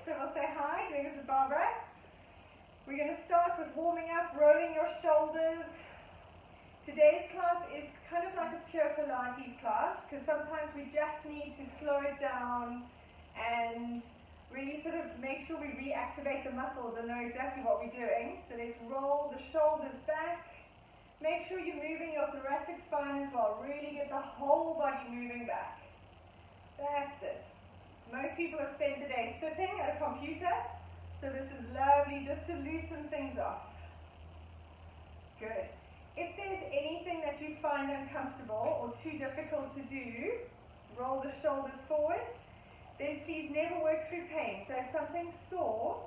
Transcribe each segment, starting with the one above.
so we'll say hi, doing this with Barbara. We're going to start with warming up, rolling your shoulders. Today's class is kind of like a pure Pilates class, because sometimes we just need to slow it down and really sort of make sure we reactivate the muscles and know exactly what we're doing. So let's roll the shoulders back. Make sure you're moving your thoracic spine as well. Really get the whole body moving back. That's it. Most people have spent the day sitting at a computer, so this is lovely just to loosen things off. Good. If there's anything that you find uncomfortable or too difficult to do, roll the shoulders forward. Then please never work through pain. So if something's sore,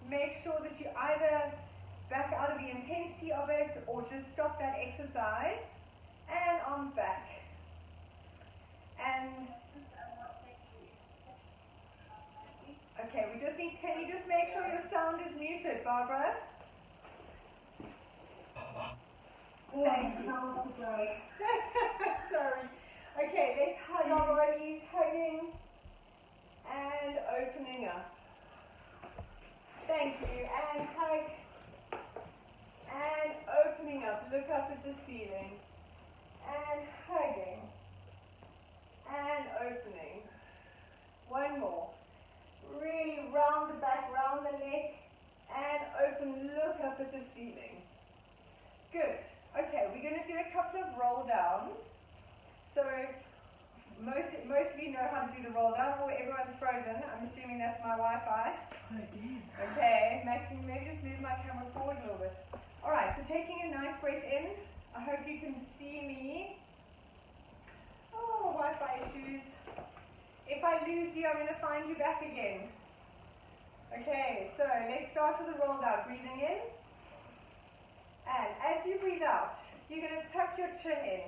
make sure that you either back out of the intensity of it or just stop that exercise. And arms back. And okay, we just need, can you just make sure your sound is muted, Barbara? Thank you. Sorry. Okay, let's hug our bodies, hugging and opening up. Thank you. And hug and opening up. Look up at the ceiling. And hugging and opening. One more. Really round the back, round the neck, and open, look up at the ceiling. Good. Okay, we're going to do a couple of roll downs. So most of you know how to do the roll down, or everyone's frozen. I'm assuming that's my Wi-Fi. Okay, Maxine, maybe just move my camera forward a little bit. Alright, so taking a nice breath in. I hope you can see me. Oh, Wi-Fi issues. If I lose you, I'm going to find you back again. Okay, so let's start with the roll down. Breathing in. And as you breathe out, you're going to tuck your chin in.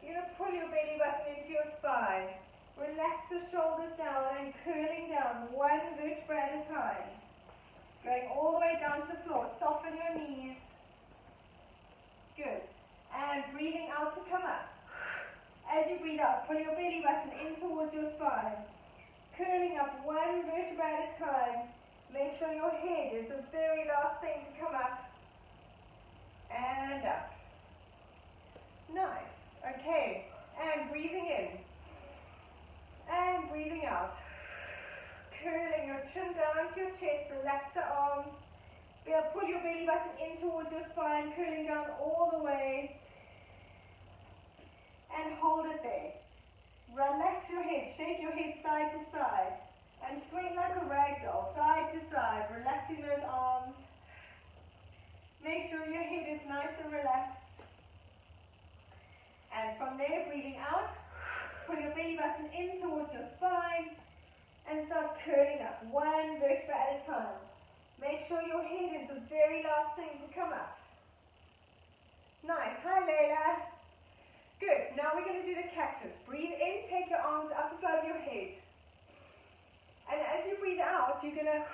You're going to pull your belly button into your spine. Relax the shoulders down and curling down one vertebra at a time. Going all the way down to the floor. Soften your knees. Good. And breathing out to come up. As you breathe out, pull your belly button in towards your spine. Curling up one vertebra at a time. Make sure your head is the very last thing to come up. And up. Nice. Okay. And breathing in. And breathing out. Curling your chin down to your chest. Relax the arms. Pull your belly button in towards your spine. Curling down all the way. And hold it there. Relax your head. Shake your head side to side. And swing like a rag doll. Side to side. Relaxing those arms. Make sure your head is nice and relaxed. And from there, breathing out, pull your belly button in towards your spine and start curling up one vertebra at a time. Make sure your head is the very last thing to come up. Nice. Hi, Layla. Good. Now we're going to do the cactus. Breathe in, take your arms up above your head. And as you breathe out, you're going to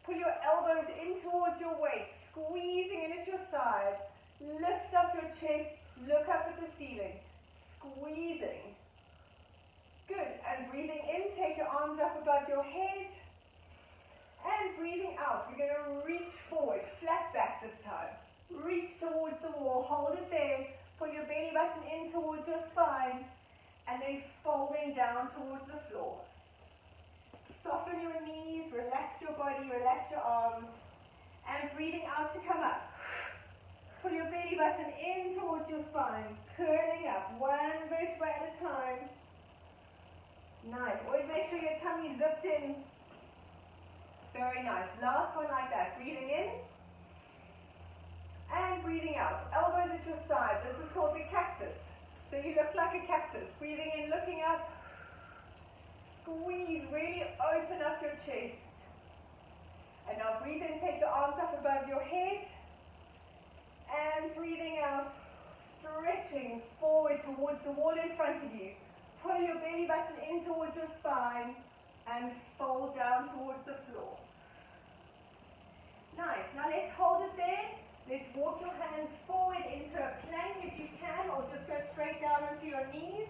pull your elbows in towards your waist. Squeezing in at your side. Lift up your chest. Look up at the ceiling. Squeezing. Good. And breathing in, take your arms up above your head. And breathing out, we're going to reach forward. Flat back this time. Reach towards the wall. Hold it there. Pull your belly button in towards your spine. And then folding down towards the floor. Soften your knees. Relax your body. Relax your arms. And breathing out to come up. Pull your belly button in towards your spine. Curling up one vertebra at a time. Nice. Always make sure your tummy zips in. Very nice. Last one like that. Breathing in. And breathing out. Elbows at your side. This is called the cactus. So you look like a cactus. Breathing in, looking up. Squeeze. Really open up your chest. And now breathe in, take the arms up above your head. And breathing out, stretching forward towards the wall in front of you. Pull your belly button in towards your spine and fold down towards the floor. Nice. Now let's hold it there. Let's walk your hands forward into a plank if you can, or just go straight down onto your knees.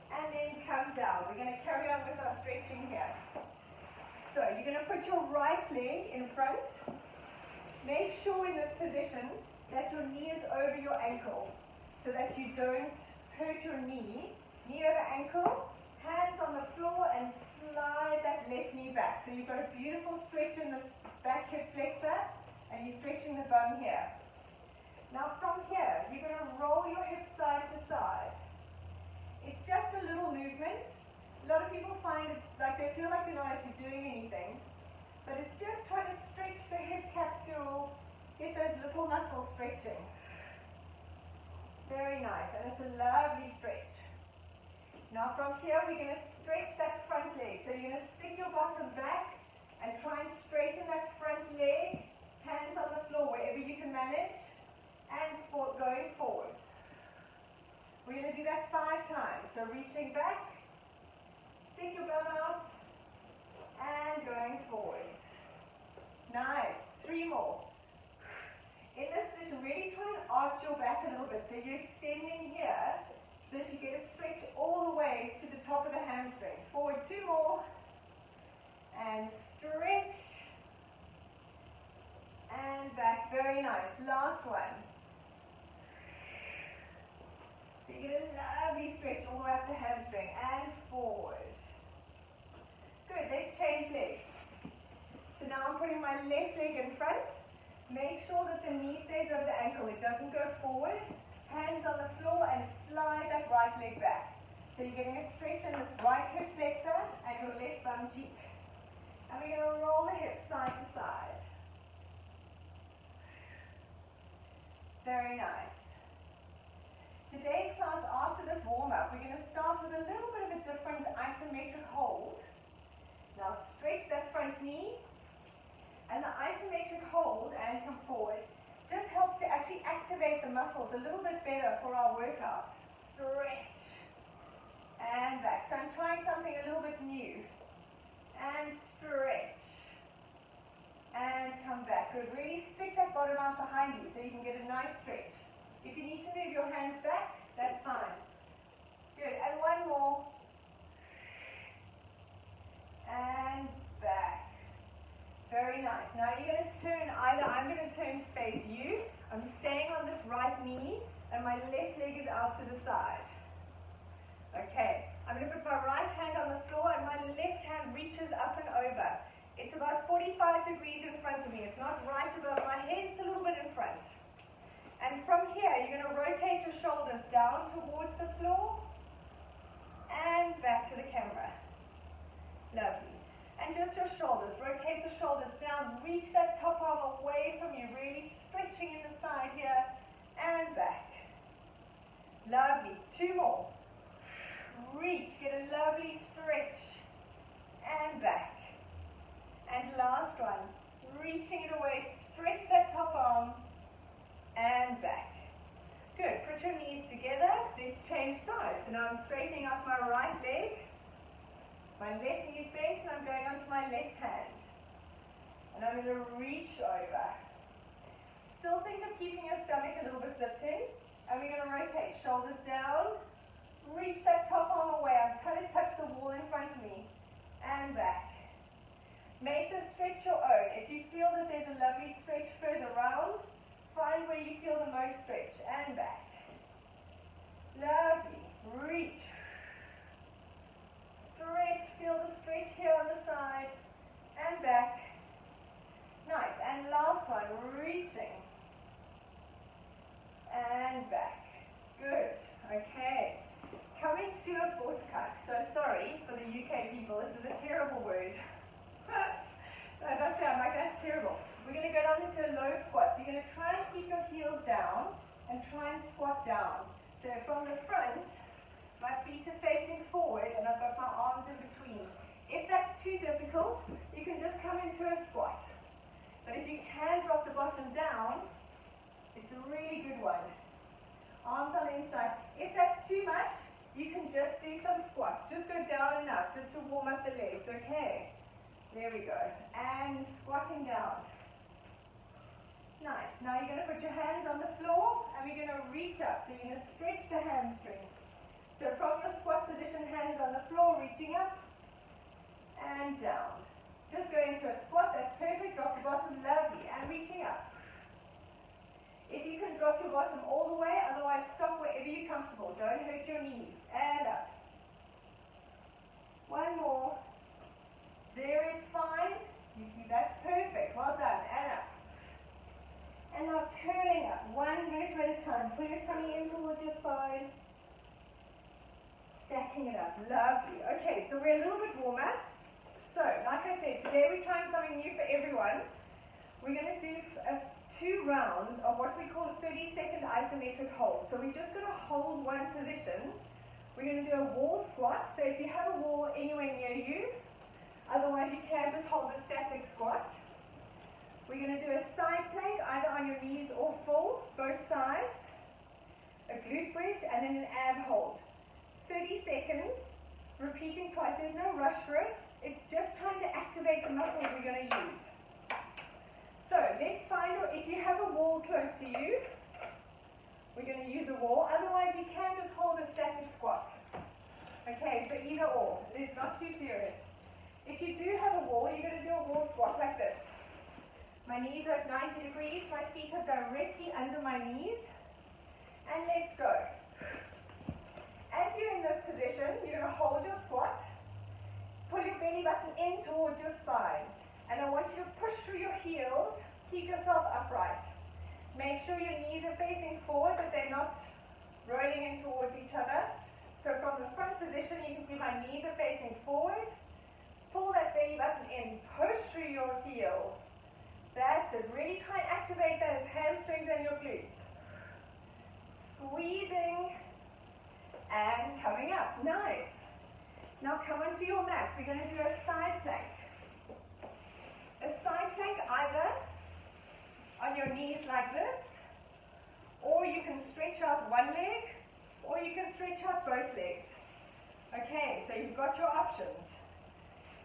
And then come down. We're going to carry on with our stretching here. So you're going to put your right leg in front. Make sure in this position that your knee is over your ankle so that you don't hurt your knee. Knee over ankle, hands on the floor, and slide that left knee back. So you've got a beautiful stretch in the back hip flexor, and you're stretching the bum here. Now from here, you're going to roll your hips side to side. It's just a little movement. A lot of people find it like they feel like they're not actually doing anything, but it's just trying to stretch the hip capsule, get those little muscles stretching. Very nice, and it's a lovely stretch. Now from here, we're going to stretch that front leg. So you're going to stick your bottom back and try and straighten that front leg, hands on the floor wherever you can manage, and going forward. We're going to do that 5 times. So reaching back, stick your bum out, and going forward. Nice. 3 more. In this position, really try and arch your back a little bit. So you're extending here so that you get a stretch all the way to the top of the hamstring. Forward 2 more. And stretch. And back. Very nice. Last one. So you get a lovely stretch all the way up the hamstring. And forward. Good. Let's change legs. So now I'm putting my left leg in front. Make sure that the knee stays over the ankle. It doesn't go forward. Hands on the floor and slide that right leg back. So you're getting a stretch in this right hip flexor and your left bum cheek. And we're going to roll the hips side to side. Very nice. Today's class, after this warm-up, we're going to start with a little bit of a different isometric hold. Now stretch that front knee. And the isometric hold and come forward just helps to actually activate the muscles a little bit better for our workout. Stretch. And back. So I'm trying something a little bit new. And stretch. And come back. Good. Really stick that bottom out behind you so you can get a nice stretch. If you need to move your hands back, that's fine. Good. And 1 more. And back. Very nice. Now you're going to turn I'm going to turn to face you. I'm staying on this right knee and my left leg is out to the side. Okay. I'm going to put my right hand on the floor and my left hand reaches up and over. It's about 45 degrees in front of me. It's not right above my head, it's a little bit in front. And from here, you're going to rotate your shoulders down towards the floor and back to the camera. Lovely. And just your shoulders. Rotate the shoulders down. Reach that top arm away from you. Really stretching in the side here. And back. Lovely. 2 more. Reach. Get a lovely stretch. And back. And last one. Reaching it away. Stretch that top arm. And back. Good. Put your knees together. Let's change sides. So now I'm straightening out my right leg. My left knee is bent and I'm going onto my left hand. And I'm going to reach over. Still think of keeping your stomach a little bit zipped in. And we're going to rotate. Shoulders down. Reach that top arm away. I'm trying to touch the wall in front of me. And back. Make the stretch your own. If you feel that there's a lovely stretch further round, find where you feel the most stretch. And back. Lovely. Reach. Stretch, feel the stretch here on the side, and back. Nice, and last one, reaching, and back. Good, okay. Coming to a foot cut. So sorry for the UK people, this is a terrible word. That's terrible. We're going to go down into a low squat. So you're going to try and keep your heels down, and try and squat down. So from the front, my feet are facing forward and I've got my arms in between. If that's too difficult, you can just come into a squat. But if you can drop the bottom down, it's a really good one. Arms on the inside. If that's too much, you can just do some squats. Just go down enough just to warm up the legs, okay? There we go. And squatting down. Nice. Now you're going to put your hands on the floor and we're going to reach up. So you're going to stretch the hamstring. So from the squat position, hands on the floor, more, reaching up and down. Just go into a squat, that's perfect, drop your bottom, lovely, and reaching up. If you can drop your bottom all the way, otherwise stop wherever you're comfortable. Don't hurt your knees. And up. One more. There is fine. You see, that's perfect. Well done. And up. And now curling up. One vertebra at a time. Pull your tummy in towards your spine. Stacking it up. Lovely. Okay, so we're a little bit warmer. So, like I said, today we're trying something new for everyone. We're going to do 2 rounds of what we call a 30-second isometric hold. So we're just going to hold one position. We're going to do a wall squat. So if you have a wall anywhere near you, otherwise you can just hold a static squat. We're going to do a side plank, either on your knees or full, both sides. A glute bridge, and then an ab hold. 30 seconds, repeating twice. There's no rush for it. It's just trying to activate the muscles we're going to use. So let's find, if you have a wall close to you, we're going to use a wall. Otherwise you can just hold a static squat. Okay, so either or. It's not too serious. If you do have a wall, you're going to do a wall squat like this. My knees are at 90 degrees, my feet are directly under my knees. And let's go. As you're in this position, you're going to hold your squat. Pull your belly button in towards your spine. And I want you to push through your heels, keep yourself upright. Make sure your knees are facing forward, that they're not rolling in towards each other. So from the front position, you can see my knees are facing forward. Pull that belly button in, push through your heels. That's it, really try and activate those hamstrings and your glutes. Squeezing and coming up, nice. Now come onto your mat, we're going to do a side plank. A side plank either on your knees like this, or you can stretch out one leg, or you can stretch out both legs. Okay, so you've got your options.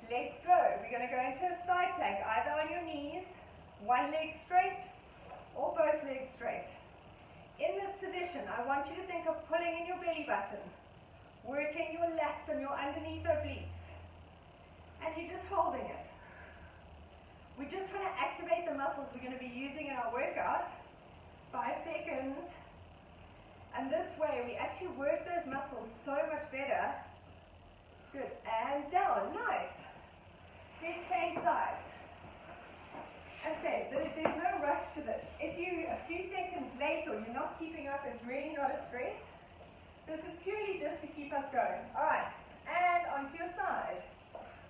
Let's go. We're going to go into a side plank, either on your knees, one leg straight, or both legs straight. In this position, I want you to think of pulling in your belly button, working your lats and your underneath obliques, and you're just holding it. We're just trying to activate the muscles we're going to be using in our workout. 5 seconds. And this way we actually work those muscles so much better. Good. And down. Nice. Let's change sides. Okay, there's no rush to this. If you're a few seconds late or you're not keeping up, it's really not a stress. This is purely just to keep us going. Alright. And onto your side.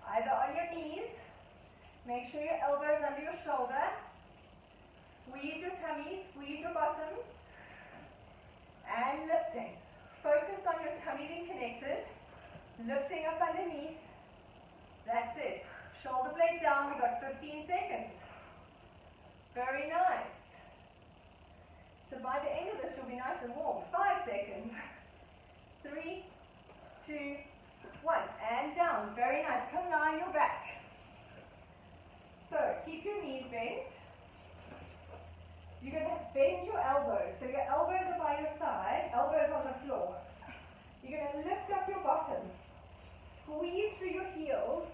Either on your knees. Make sure your elbows under your shoulder. Squeeze your tummy, squeeze your bottom. And lifting. Focus on your tummy being connected. Lifting up underneath. That's it. Shoulder blade down. We've got 15 seconds. Very nice. So by the end of this, you'll be nice and warm. 5 seconds. 3, 2, 1. And down. Very nice. Come lie on your back. So, keep your knees bent. You're going to bend your elbows. So your elbows are by your side, elbows on the floor. You're going to lift up your bottom. Squeeze through your heels.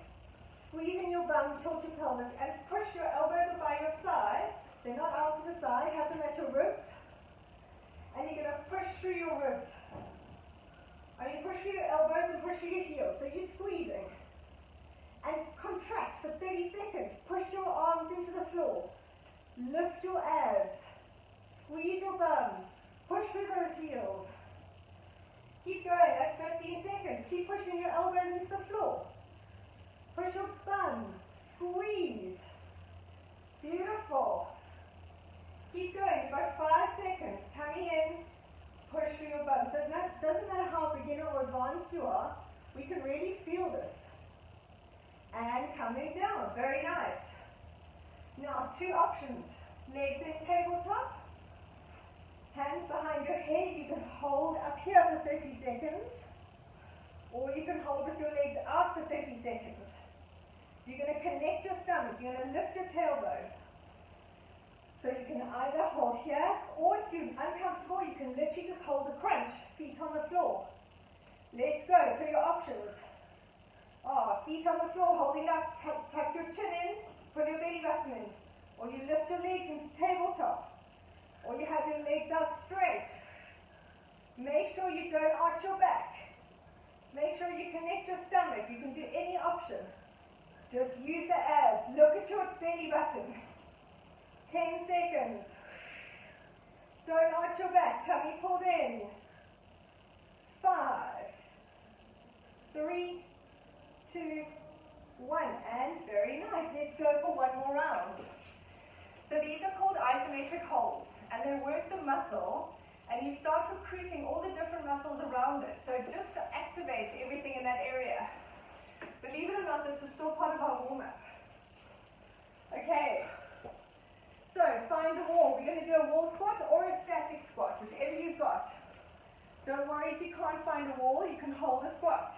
Squeeze in your bum, tilt your pelvis, and push your elbows are by your side. They're not out to the side. Have them at your ribs. And you're going to push through your ribs. And you push through your elbows and push through your heels. So you're squeezing. And contract for 30 seconds. Push your arms into the floor. Lift your abs. Squeeze your bum. Push through those heels. Keep going. That's 15 seconds. Keep pushing your elbows into the floor. Push your bum. Squeeze. Beautiful. Keep going. You've got 5 seconds. Tummy in. Push through your bum. So it doesn't matter how beginner or advanced you are. We can really feel this. And coming down. Very nice. Now, 2 options. Legs in tabletop. Hands behind your head. You can hold up here for 30 seconds. Or you can hold with your legs out for 30 seconds. You're going to connect your stomach. You're going to lift your tailbone. So you can either hold here, or if you're uncomfortable, you can literally just hold the crunch, feet on the floor. Let's go. So your options. feet on the floor, holding up, tuck your chin in, pull your belly button in. Or you lift your legs into tabletop. Or you have your legs out straight. Make sure you don't arch your back. Make sure you connect your stomach. You can do any option. Just use the abs. Look at your belly button. 10 seconds. Don't arch your back. Tummy pulled in. 5, 3, 2, 1. And very nice. Let's go for one more round. So these are called isometric holds, and they work the muscle, and you start recruiting all the different muscles around it. So just to activate everything in that area. Believe it or not, this is still part of our warm-up. Okay. So find a wall. We're going to do a wall squat or a static squat, whichever you've got. Don't worry if you can't find a wall, you can hold a squat.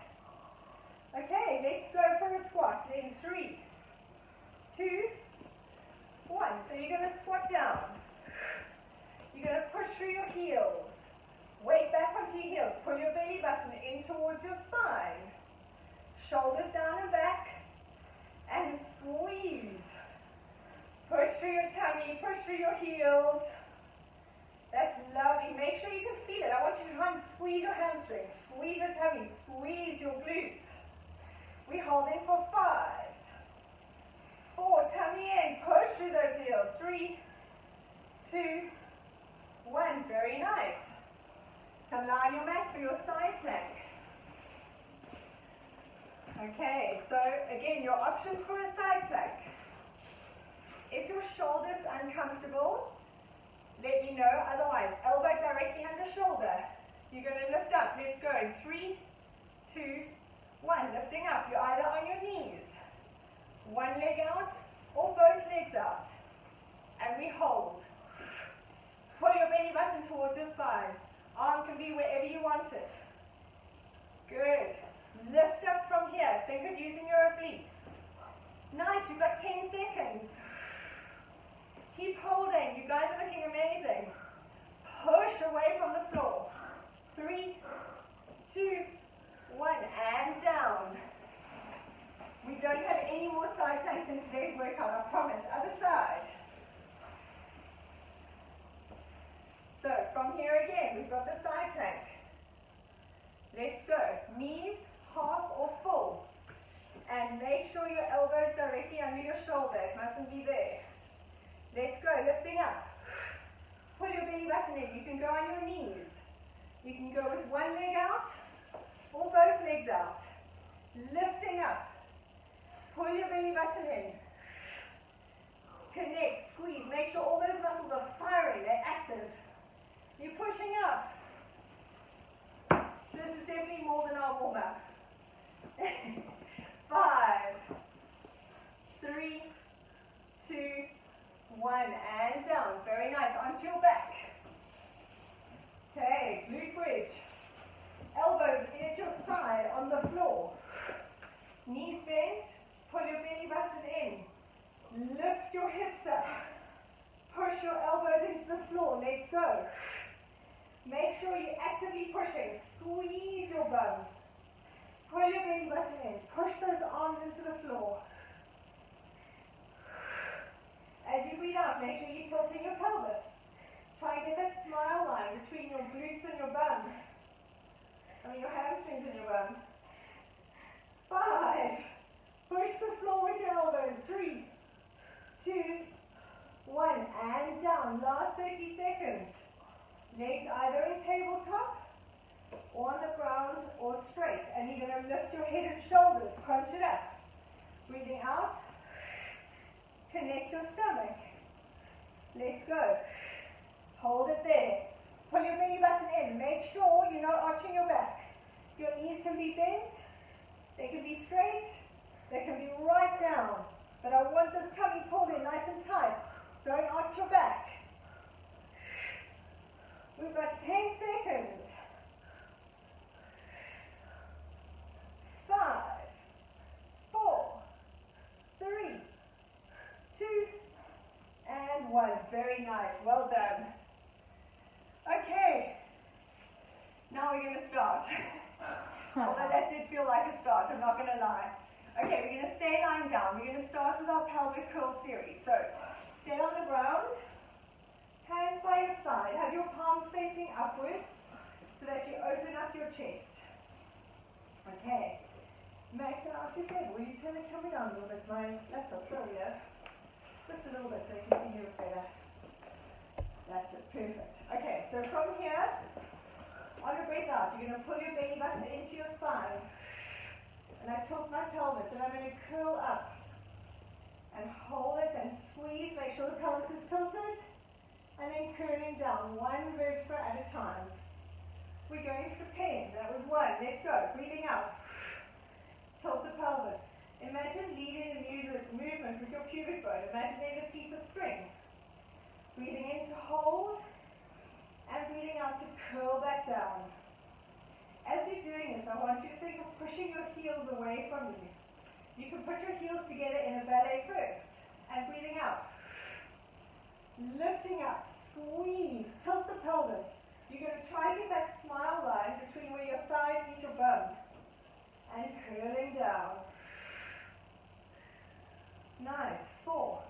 Okay, let's go for a squat in 3, 2, 1. So you're going to squat down. You're going to push through your heels. Weight back onto your heels. Pull your belly button in towards your spine. Shoulders down and back. And squeeze. Push through your tummy. Push through your heels. That's lovely. Make sure you can feel it. I want you to try and squeeze your hamstrings. Squeeze your tummy. Squeeze your glutes. We hold in for 5. 4, tummy in, push through those heels. 3, 2, 1. Very nice. Come lie on your mat for your side plank. Okay, so again, your options for a side plank. If your shoulder's uncomfortable, let me know. Otherwise, elbow directly under shoulder. You're going to lift up. Let's go. 3, 2, 1. Lifting up. You're either on your knees. One leg out or both legs out. And we hold. Pull your belly button towards your spine. Arm can be wherever you want it. Good. Lift up from here. Think of using your obliques. Nice. You've got 10 seconds. Keep holding. You guys are looking amazing. Push away from the floor. 3, 2, 1. And down. We don't have any more side planks in today's workout, I promise. Other side. So, from here again, we've got the side plank. Let's go. Knees, half or full. And make sure your elbows directly under your shoulder. It mustn't be there. Let's go. Lifting up. Pull your belly button in. You can go on your knees. You can go with one leg out or both legs out. Lifting up. Pull your belly button in. Connect, squeeze. Make sure all those muscles are firing. They're active. You're pushing up. This is definitely more than our warm-up. 5, 3, 2, 1. And down. Very nice. Onto your back. Okay, glute bridge. Elbows in at your side on the floor. Knees bent. Pull your belly button in. Lift your hips up. Push your elbows into the floor. Let's go. Make sure you're actively pushing. Squeeze your bum. Pull your belly button in. Push those arms into the floor. As you breathe out, make sure you're tilting your pelvis. Try and get that smile line between your glutes and your bum. Your hamstrings and your bum. 5. Push the floor with your elbows. 3, 2, 1. And down. Last 30 seconds. Legs either in tabletop or on the ground or straight. And you're going to lift your head and shoulders. Crunch it up. Breathing out. Connect your stomach. Let's go. Hold it there. Pull your belly button in. Make sure you're not arching your back. Your knees can be bent. They can be straight. They can be right down. But I want this tummy pulled in nice and tight. Don't arch your back. We've got 10 seconds. 5, 4, 3, 2, and 1. Very nice. Well done. Okay. Now we're going to start. Although that did feel like a start, I'm not going to lie. Okay, we're going to stay lying down. We're going to start with our pelvic curl series. So, stay on the ground, hands by your side. Have your palms facing upwards so that you open up your chest. Okay. Max, can I ask you a favor? Will you turn the camera down a little bit? My laptop's over here. Just a little bit so you can see you better. That's it. Perfect. Okay, so from here, on your breath out, you're going to pull your belly button into your spine. And I tilt my pelvis, and I'm going to curl up and hold it and squeeze. Make sure the pelvis is tilted, and then curling down, one vertebra at a time. We're going for 10. That was 1. Let's go. Breathing out. Tilt the pelvis. Imagine leading the movement with your pubic bone. Imagine there's a piece of string. Breathing in to hold, and breathing out to curl back down. As you're doing this, I want you to think of pushing your heels away from you. You can put your heels together in a ballet first, and breathing out. Lifting up, squeeze, tilt the pelvis. You're going to try to get that smile line between where your thighs meet your bum, and curling down. Nice. 4.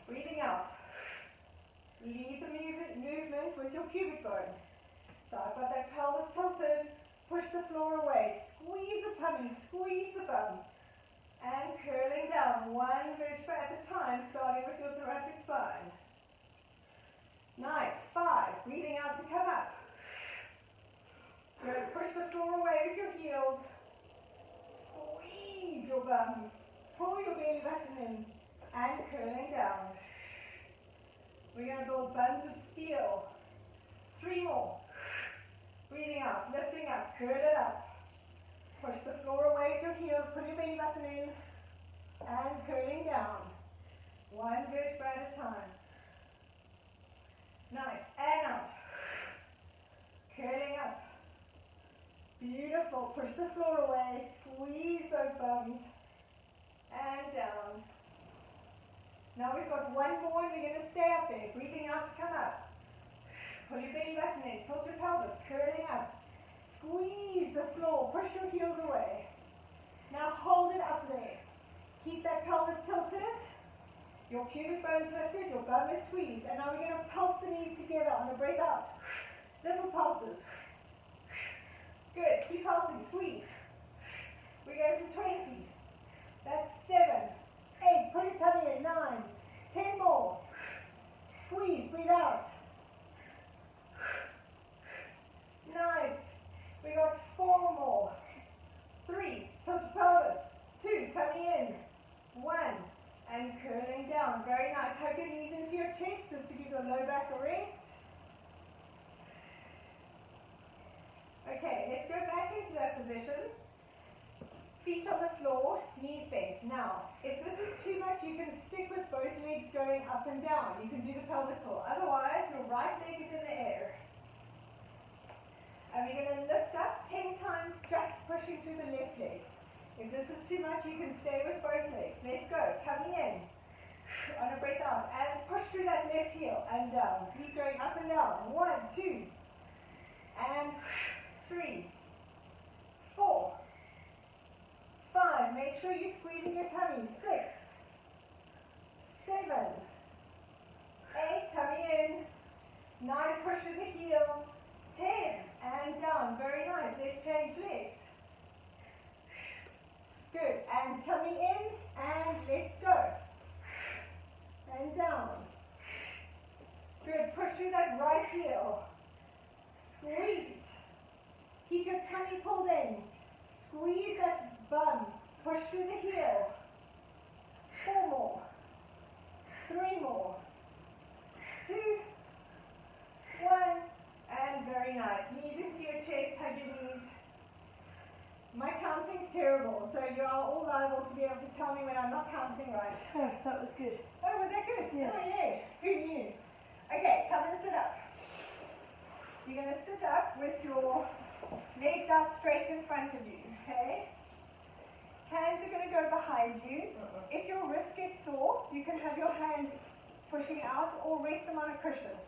Breathing out. Lead the movement with your pubic bone. So I've got that pelvis tilted. Push the floor away. Squeeze the tummy. Squeeze the bum. And curling down. One vertebra at a time, starting with your thoracic spine. Nice. 5. Breathing out to come up. Good. Push the floor away with your heels. Squeeze your bum. Pull your belly button in. And curling down. We're going to build buns of steel. 3 more. Breathing out, lifting up, curl it up. Push the floor away with your heels, put your belly button in, and curling down. One vertebra at a time. Nice, and out. Curling up. Beautiful, push the floor away, squeeze those bums, and down. Now we've got 1 more and we're going to stay up there. Breathing out to come up. Pull your belly button in, tilt your pelvis, curling up. Squeeze the floor, push your heels away. Now hold it up there. Keep that pelvis tilted. Your pubic bone lifted, your bum is squeezed. And now we're going to pulse the knees together on the breath out. Little pulses. Good, keep pulsing, squeeze. We're going for 20. That's 7, 8, put your tummy in, 9, 10 more. Squeeze, breathe out. Nice. We got 4 more. 3, tilt the pelvis. 2, tummy in. 1, and curling down. Very nice. Hug your knees into your chest just to give your low back a rest. Okay, let's go back into that position. Feet on the floor, knees bent. Now, if this is too much, you can stick with both legs going up and down. You can do the pelvic curl. Otherwise, your right leg is in the air. And we're going to lift up 10 times, just pushing through the left leg. If this is too much, you can stay with both legs. Let's go. Tummy in. On a breath out. And push through that left heel and down. Keep going up and down. 1, 2. And 3, 4, 5. Make sure you're squeezing your tummy. 6, 7, 8. Tummy in. 9. Push through the heel. 10. And down. Very nice. Let's change legs. Good. And tummy in. And let's go. And down. Good. Push through that right heel. Squeeze. Keep your tummy pulled in. Squeeze that bum. Push through the heel. 4 more. 3 more. 2, 1. And very nice. Knees into your chest, hug your knees. My counting's terrible, so you are all liable to be able to tell me when I'm not counting right. Oh, that was good. Oh, was that good? Yeah. Oh, yay. Who knew? Okay, come and sit up. You're going to sit up with your legs out straight in front of you, okay? Hands are going to go behind you. If your wrist gets sore, you can have your hands pushing out or rest them on a cushion.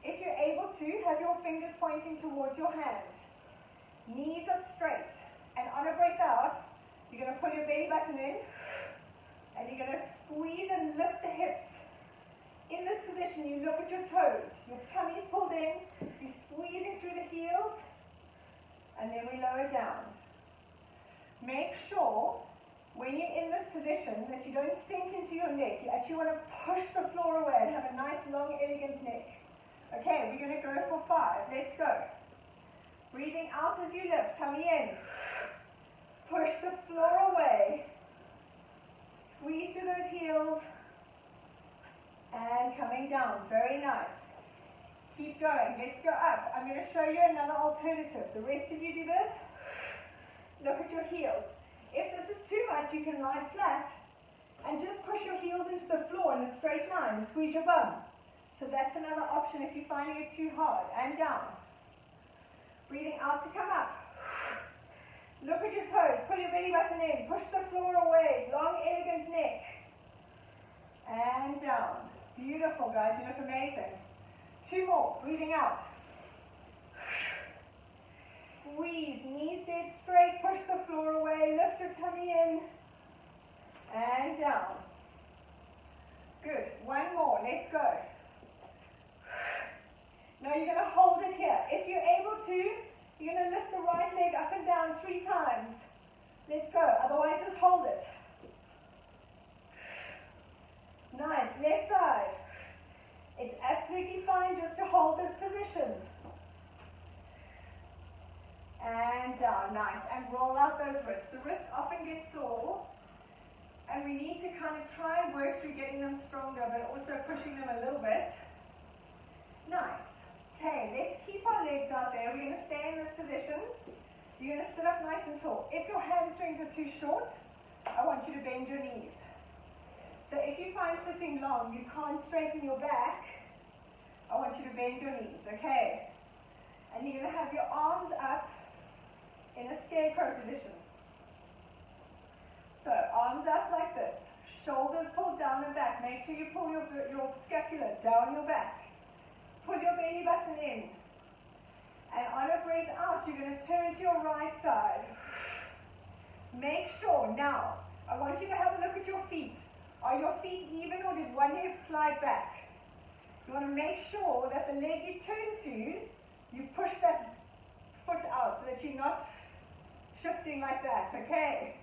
If you're able to, have your fingers pointing towards your hands. Knees are straight. And on a breath out, You're going to pull your belly button in, and you're going to squeeze and lift the hips. In this position, you look at your toes. Your tummy is pulled in, you squeeze it through the heels, and then we lower down. Make sure when you're in this position that you don't sink into your neck. You actually want to push the floor away and have a nice, long, elegant neck. Okay, we're going to go for 5. Let's go. Breathing out as you lift, tummy in. Push the floor away. Squeeze through those heels. And coming down. Very nice. Keep going. Let's go up. I'm going to show you another alternative. The rest of you do this. Look at your heels. If this is too much, you can lie flat and just push your heels into the floor in a straight line and squeeze your bum. So that's another option if you're finding it too hard. And down. Breathing out to come up. Look at your toes. Pull your belly button in. Push the floor away. Long, elegant neck. And down. Beautiful, guys. You look amazing. 2 more. Breathing out. Squeeze. Knees dead straight. Push the floor away. Lift your tummy in. And down. Good. 1 more. Let's go. Now you're going to hold it here. If you're able to, you're going to lift the right leg up and down 3 times. Let's go. Otherwise, just hold it. Nice. Left side. It's absolutely fine just to hold this position. And down. Nice. And roll out those wrists. The wrists often get sore. And we need to kind of try and work through getting them stronger, but also pushing them a little bit. Nice. Okay, let's keep our legs out there. We're going to stay in this position. You're going to sit up nice and tall. If your hamstrings are too short, I want you to bend your knees. So if you find sitting long, you can't straighten your back, I want you to bend your knees, okay? And you're going to have your arms up in a scarecrow position. So arms up like this. Shoulders pulled down and back. Make sure you pull your scapula down your back. Pull your belly button in. And on a breath out, you're going to turn to your right side. Make sure, now, I want you to have a look at your feet. Are your feet even or did one hip slide back? You want to make sure that the leg you turn to, you push that foot out so that you're not shifting like that, okay?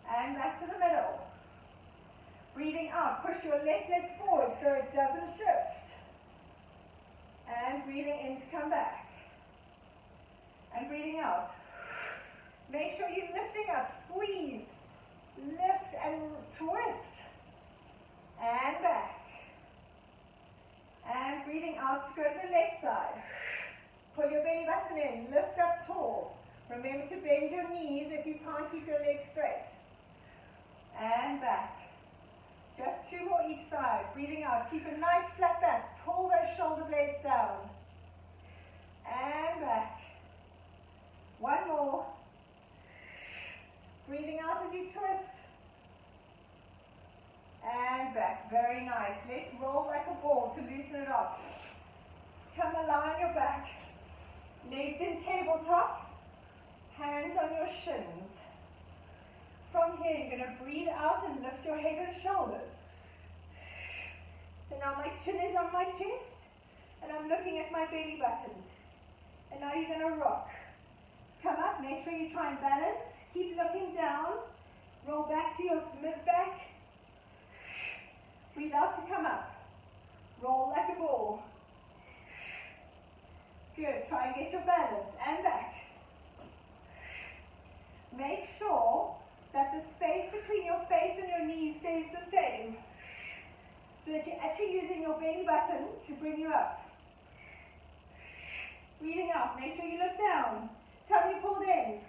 And back to the middle. Breathing out, push your left leg forward so it doesn't shift. And breathing in to come back. And breathing out. Make sure you're lifting up, squeeze, lift and twist. And back. And breathing out to go to the left side. Pull your belly button in, lift up tall. Remember to bend your knees if you can't keep your legs straight. And back. Just 2 more each side. Breathing out. Keep a nice flat back. Pull those shoulder blades down. And back. 1 more. Breathing out as you twist. And back. Very nice. Let's roll like a ball to loosen it off. Come along your back. Legs in tabletop. Hands on your shins. From here, you're going to breathe out and lift your head and shoulders. So now my chin is on my chest, and I'm looking at my belly button. And now you're going to rock. Come up, make sure you try and balance. Keep looking down. Roll back to your mid-back. Breathe out to come up. Roll like a ball. Good. Try and get your balance. And back. Make sure that the space between your face and your knees stays the same. So that you're actually using your belly button to bring you up. Breathing out. Make sure you look down. Tummy pulled in.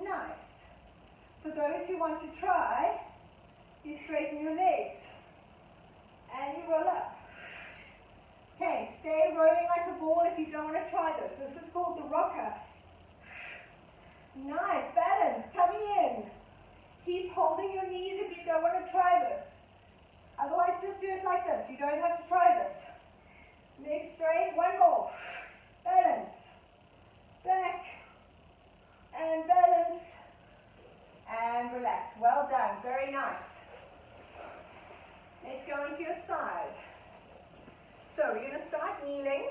Nice. For those who want to try, you straighten your legs. And you roll up. Okay, stay rolling like a ball if you don't want to try this. This is called the rocker. Nice, balance, tummy in. Keep holding your knees if you don't want to try this. Otherwise, just do it like this. You don't have to try this. Legs straight, 1 more. Balance. Back. and balance, and relax. Well done, very nice. Let's go into your side. So we're going to start kneeling.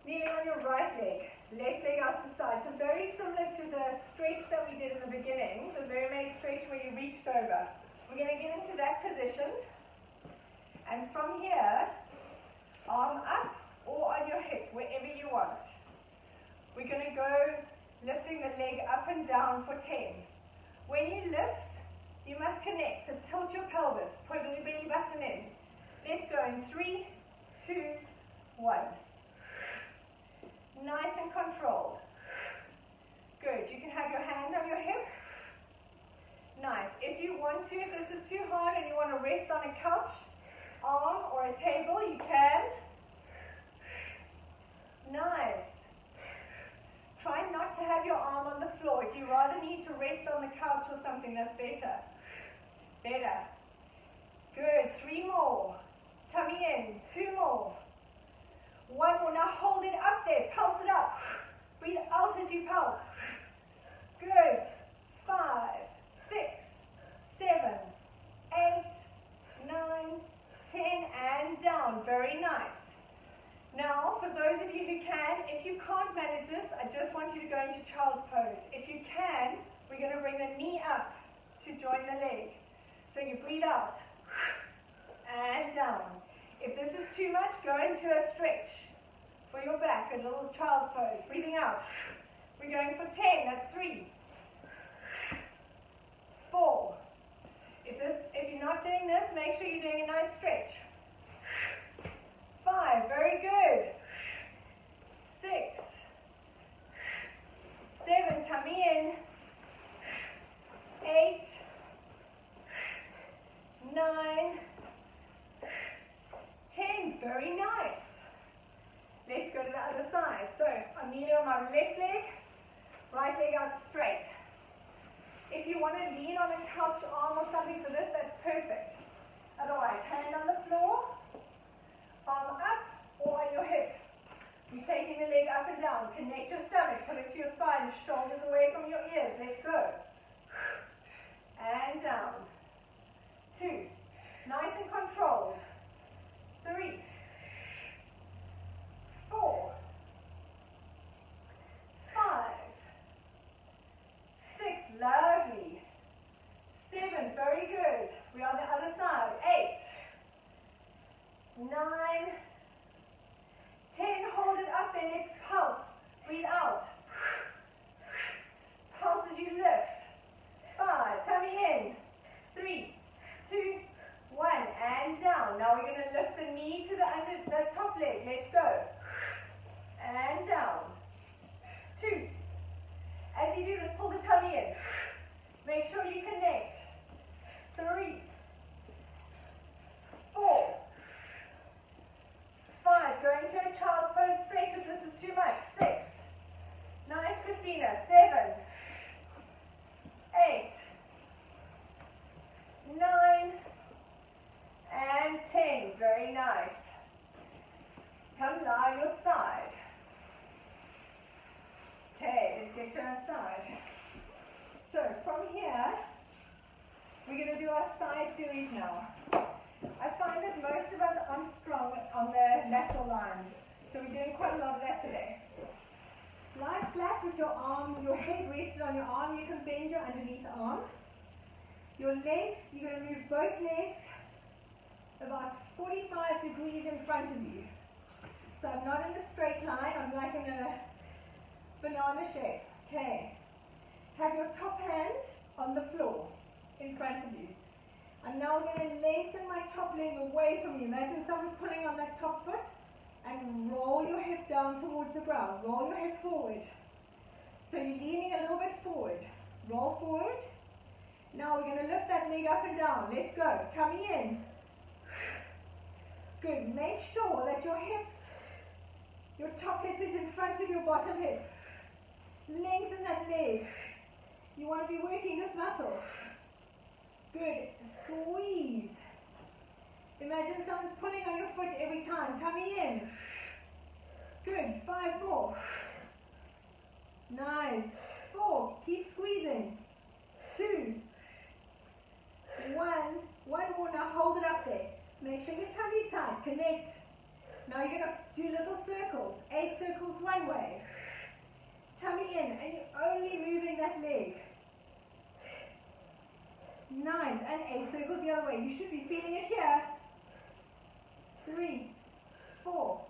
Kneeling on your right leg, left leg out to the side. So very similar to the stretch that we did in the beginning, the mermaid stretch where you reached over. We're going to get into that position. And from here, arm up or on your hip, wherever you want. We're going to go lifting the leg up and down for 10. When you lift, you must connect. So tilt your pelvis, put your belly button in. Let's go in 3, 2, 1. Nice and controlled. Good. You can have your hand on your hip. Nice. If you want to, if this is too hard and you want to rest on a couch, arm, or a table, you can. Nice. Try not to have your arm on the floor. If you rather need to rest on the couch or something, that's better. Better. Good. 3 more. Tummy in. 2 more. 1 more. Now hold it up there. Pulse it up. Breathe out as you pulse. Good. 5, 6, 7, 8, 9, 10, and down. Very nice. Now, for those of you who can, if you can't manage this, I just want you to go into child's pose. If you can, we're going to bring the knee up to join the leg. So you breathe out and down. If this is too much, go into a stretch for your back, a little child's pose. Breathing out. We're going for 10. That's 3, 4. If you're not doing this, make sure you're doing a nice stretch. 5. Very good. 6, 7. Tummy in. 8, 9, 10. Very nice. Let's go to the other side. So I'm kneeling on my left leg, right leg out straight. If you want to lean on a couch arm or something for this, that's perfect. Otherwise, hand on the floor, arm up or on your hip. You're taking the leg up and down. Connect your stomach, pull it to your spine, shoulders away from your ears. Let's go. And down. 2. Nice and controlled. 3, 4, 5, 6, lovely. 7, very good. We're on the other side. 8, 9, 10, hold it up there. Let's pulse. Breathe out. Pulse as you lift. 5, tummy in. 3, 2, 1, and down. Now we're going to lift the knee to the top leg. Let's go. And down. 2. As you do this, pull the tummy in. Make sure you connect. 3, 4, 5. Go into a child's pose stretch if this is too much. 6. Nice, Christina. 7, 8, 9, and 10. Very nice. Come lie on your side. Okay, let's get to our side. So from here, we're going to do our side series now. I find that most of us aren't strong on the lateral lines, so we're doing quite a lot of that today. Lie flat with your arm, your head rested on your arm. You can bend your underneath arm. Your legs, you're going to move both legs about 45 degrees in front of you. So I'm not in a straight line, I'm like in a banana shape. Okay. Have your top hand on the floor in front of you. I'm now going to lengthen my top leg away from you. Imagine someone pulling on that top foot and roll your hip down towards the ground. Roll your hip forward. So you're leaning a little bit forward. Roll forward. Now we're going to lift that leg up and down. Let's go. Tummy in. Good. Make sure that your hips, your top hip is in front of your bottom hip. Lengthen that leg. You want to be working this muscle. Good. Squeeze. Imagine someone's pulling on your foot every time. Tummy in. Good. 5 more. Nice. 4. Keep squeezing. 2. 1. One more. Now hold it up there. Make sure your tummy's tight. Connect. Now you're going to do little circles. 8 circles one way. Tummy in. And you're only moving that leg. 9. And 8 circles the other way. You should be feeling it here. 3, 4,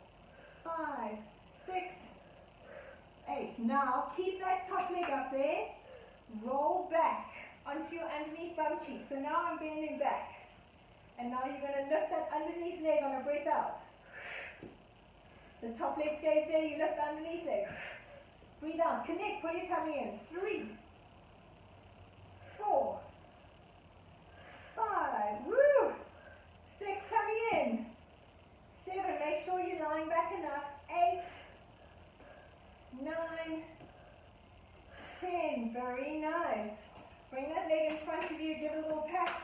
5, 6, 8. Now keep that top leg up there. Roll back onto your underneath bum cheek. So now I'm bending back. And now you're going to lift that underneath leg on a breath out. The top leg stays there, you lift the underneath leg. Breathe out, connect, pull your tummy in. 3, 4, 5, woo! 6, tummy in. 7, make sure you're lying back enough. 8, 9, 10, very nice. Bring that leg in front of you, give it a little pat.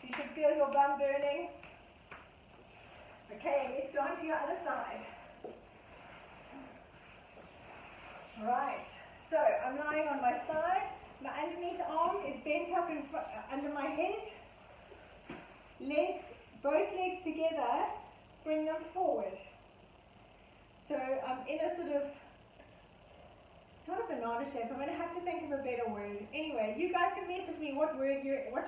You should feel your bum burning. Okay, let's go on to your other side. Right, so I'm lying on my side. My underneath arm is bent up under my head. Legs, both legs together, bring them forward. So I'm in a sort of, not a banana shape, I'm going to have to think of a better word. Anyway, you guys can message me what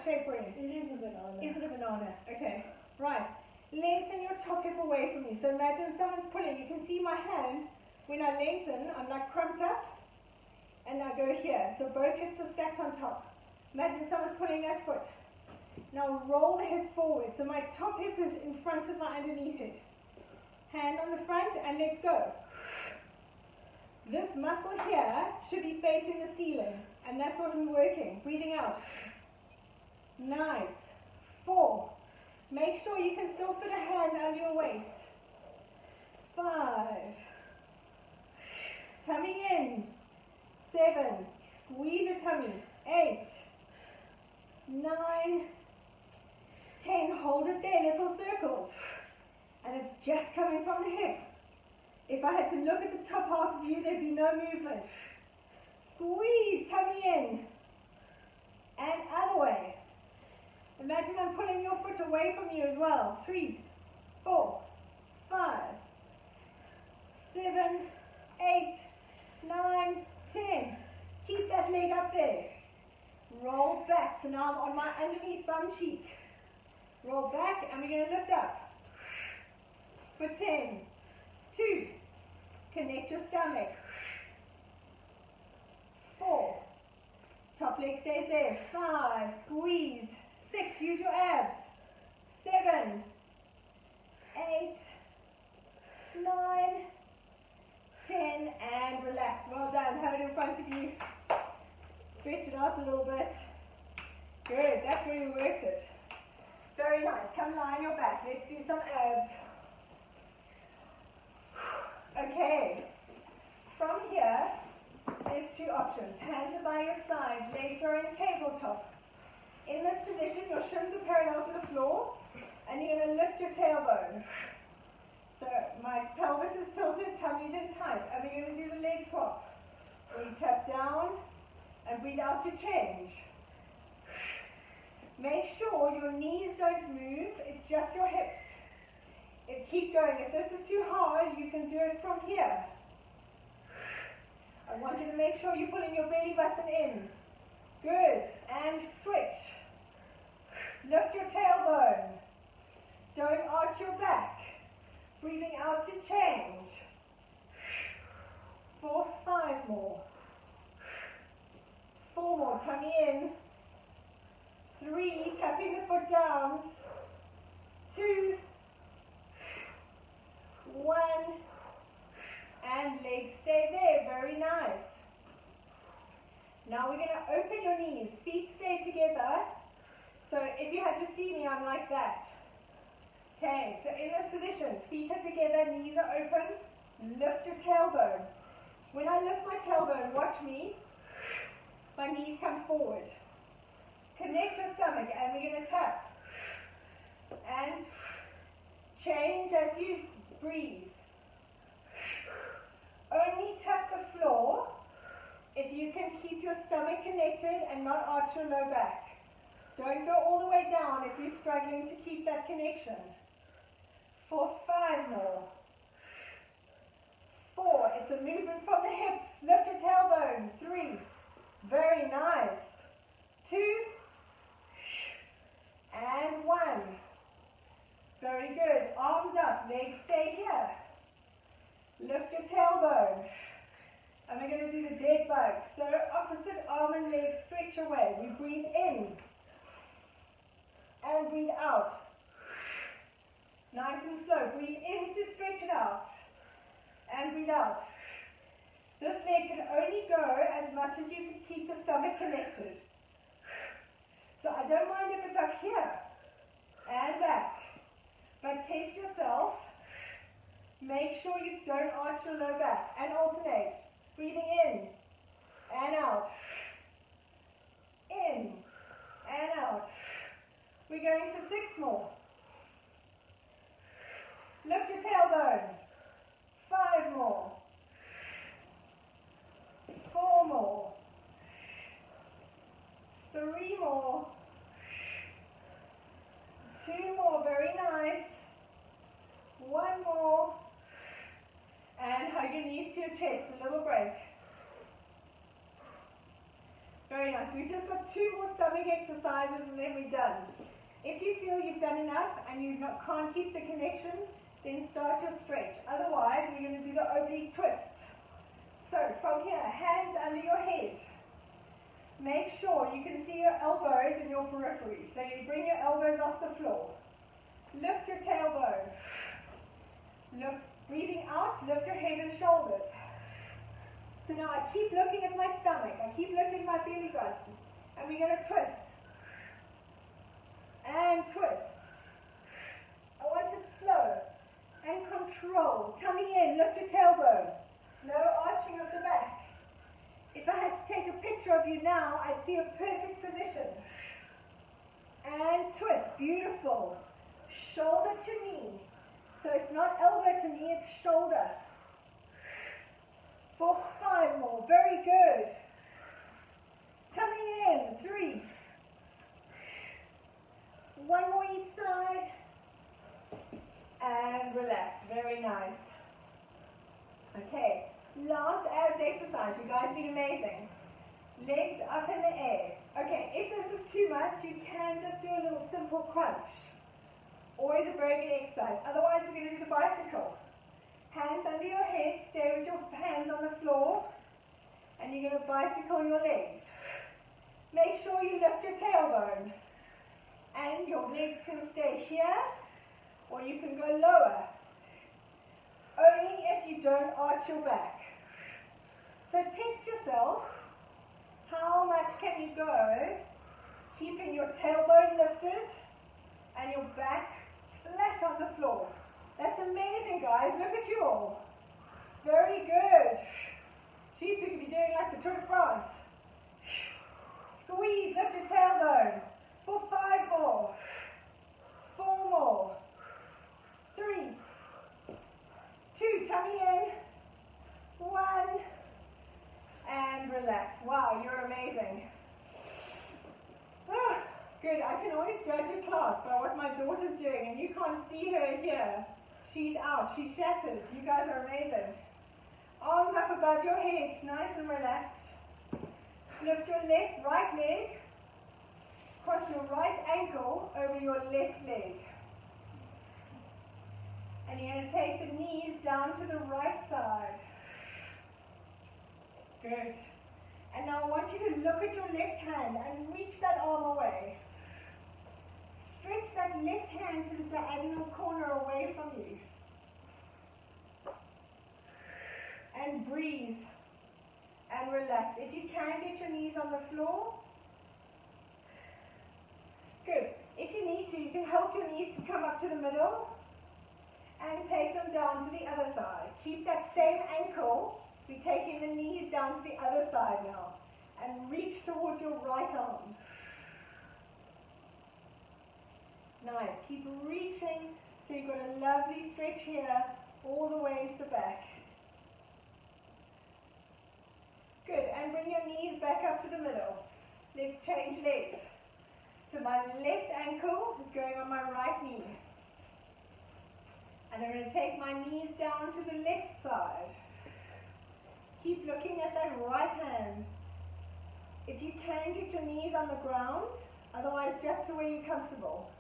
shape we're in. It is a banana. Is it a banana? Okay, right. Lengthen your top hip away from you. So imagine someone's pulling. You can see my hand. When I lengthen, I'm like crumped up. And I go here. So both hips are stacked on top. Imagine someone's pulling that foot. Now roll the hip forward. So my top hip is in front of my underneath hip. Hand on the front and let's go. This muscle here should be facing the ceiling. And that's what we're working. Breathing out. Nice. 4. Make sure you can still fit a hand under your waist. 5. Tummy in. 7. Squeeze your tummy. 8. 9. 10. Hold it there, little circles. And it's just coming from the hip. If I had to look at the top half of you, there'd be no movement. Squeeze, tummy in. And other way. Imagine I'm pulling your foot away from you as well. 3, 4, 5, 7, 8, 9, 10. Keep that leg up there. Roll back. So now I'm on my underneath bum cheek. Roll back and we're going to lift up. For 10, 2, connect your stomach. 4, top leg stays there. 5, squeeze. 6, use your abs. 7, 8, 9, 10, and relax. Well done. Have it in front of you. Stretch it out a little bit. Good. That's where you worked it. Very nice. Come lie on your back. Let's do some abs. Okay. From here, there's 2 options. Hands are by your side. Legs are in tabletop. In this position, your shins are parallel to the floor, and you're going to lift your tailbone. So my pelvis is tilted, tummy's in tight, and we're going to do the leg swap. We tap down and breathe out to change. Make sure your knees don't move, it's just your hips. Keep going. If this is too hard, you can do it from here. I want you to make sure you're pulling your belly button in. Good. And switch. Lift your tailbone. Don't arch your back. Breathing out to change. 4, 5 more. 4 more. Tummy in. 3, tapping the foot down. 2, 1, and legs stay there. Very nice. Now we're going to open your knees. Feet stay together. So if you had to see me, I'm like that. Okay, so in this position, feet are together, knees are open. Lift your tailbone. When I lift my tailbone, watch me. My knees come forward. Connect your stomach, and we're going to tap. And change as you breathe. Only tap the floor if you can keep your stomach connected and not arch your low back. Don't go all the way down if you're struggling to keep that connection. For 5 more. 4, it's a movement from the hips. Lift your tailbone. 3, very nice. 2, and 1. Very good. Arms up, legs stay here. Lift your tailbone. And we're going to do the dead bug. So opposite arm and leg stretch away. We breathe in. And breathe out. Nice and slow. Breathe in to stretch it out. And breathe out. This leg can only go as much as you can keep the stomach connected. So I don't mind if it's up here and back. But test yourself. Make sure you don't arch your low back. And alternate. Breathing in and out. In and out. We're going for 6 more. Lift your tailbone. 5 more. 4 more. 3 more. 2 more, very nice. 1 more. And hug your knees to your chest, a little break. Very nice. We've just got 2 more stomach exercises and then we're done. If you feel you've done enough and you can't keep the connection, then start your stretch. Otherwise, we're going to do the oblique twist. So from here, hands under your head. Make sure you can see your elbows and your periphery. So you bring your elbows off the floor. Lift your tailbone. Breathing out, lift your head and shoulders. So now I keep looking at my stomach. I keep looking at my belly button. And we're going to twist. And twist. I want it slow and control. Tummy in, lift your tailbone. No arching of the back. If I had to take a picture of you now, I'd see a perfect position. And twist, beautiful. Shoulder to knee. So it's not elbow to knee, it's shoulder. For 5 more, very good. Tummy in, 3. 1 more each side. And relax, very nice. Okay, last abs exercise. You guys did amazing. Legs up in the air. Okay, if this is too much, you can just do a little simple crunch. Always a very good exercise. Otherwise, we're going to do the bicycle. Hands under your head, stay with your hands on the floor, and you're going to bicycle your legs. Make sure you lift your tailbone, and your legs can stay here, or you can go lower. Only if you don't arch your back. So test yourself. How much can you go, keeping your tailbone lifted, and your back flat on the floor? That's amazing, guys. Look at you all. Very good. Geez, we could be doing like the Tour de France. Squeeze, lift your tailbone. For 5 more. 4 more. 3. 2, tummy in. 1. And relax. Wow, you're amazing. Ah, good. I can always judge a class by what my daughter's doing, and you can't see her here. She's out. She's shattered. You guys are amazing. Arms up above your head, nice and relaxed. Lift your right leg. Cross your right ankle over your left leg. And you're going to take the knees down to the right side. Good. And now I want you to look at your left hand and reach that arm away. Stretch that left hand to the diagonal corner away from you. And breathe. And relax. If you can, get your knees on the floor. Good. If you need to, you can help your knees to come up to the middle and take them down to the other side. Keep that same ankle. We're taking the knees down to the other side now. And reach towards your right arm. Nice. Keep reaching so you've got a lovely stretch here all the way to the back. Good, and bring your knees back up to the middle. Let's change legs. So my left ankle is going on my right knee. And I'm going to take my knees down to the left side. Keep looking at that right hand. If you can, get your knees on the ground, otherwise just to where you're comfortable.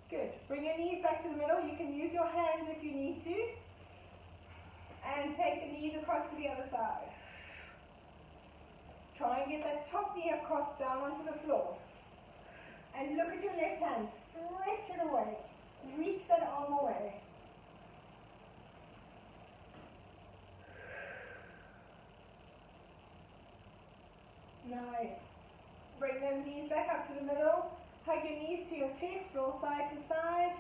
Good. Bring your knees back to the middle. You can use your hands if you need to. And take the knees across to the other side. Try and get that top knee across down onto the floor. And look at your left hand. Stretch it away. Reach that arm away. Nice. Bring them knees back up to the middle. Hug your knees to your chest. Roll side to side.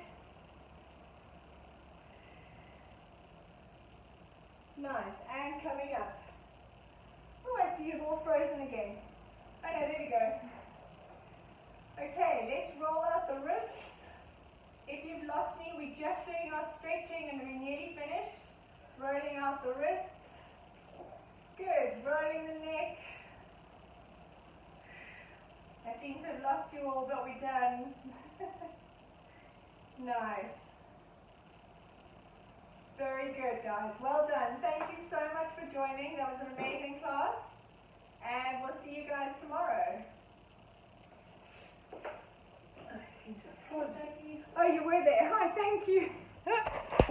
Nice. And coming up. Oh, I see you've all frozen again. Okay, there we go. Okay, let's roll out the wrists. If you've lost me, we're just doing our stretching and we're nearly finished. Rolling out the wrists. Good. Rolling the neck. I seem to have lost you all, but we're done. Nice. Very good, guys. Well done. Thank you so much for joining. That was an amazing class. And we'll see you guys tomorrow. Oh, you were there. Hi, thank you.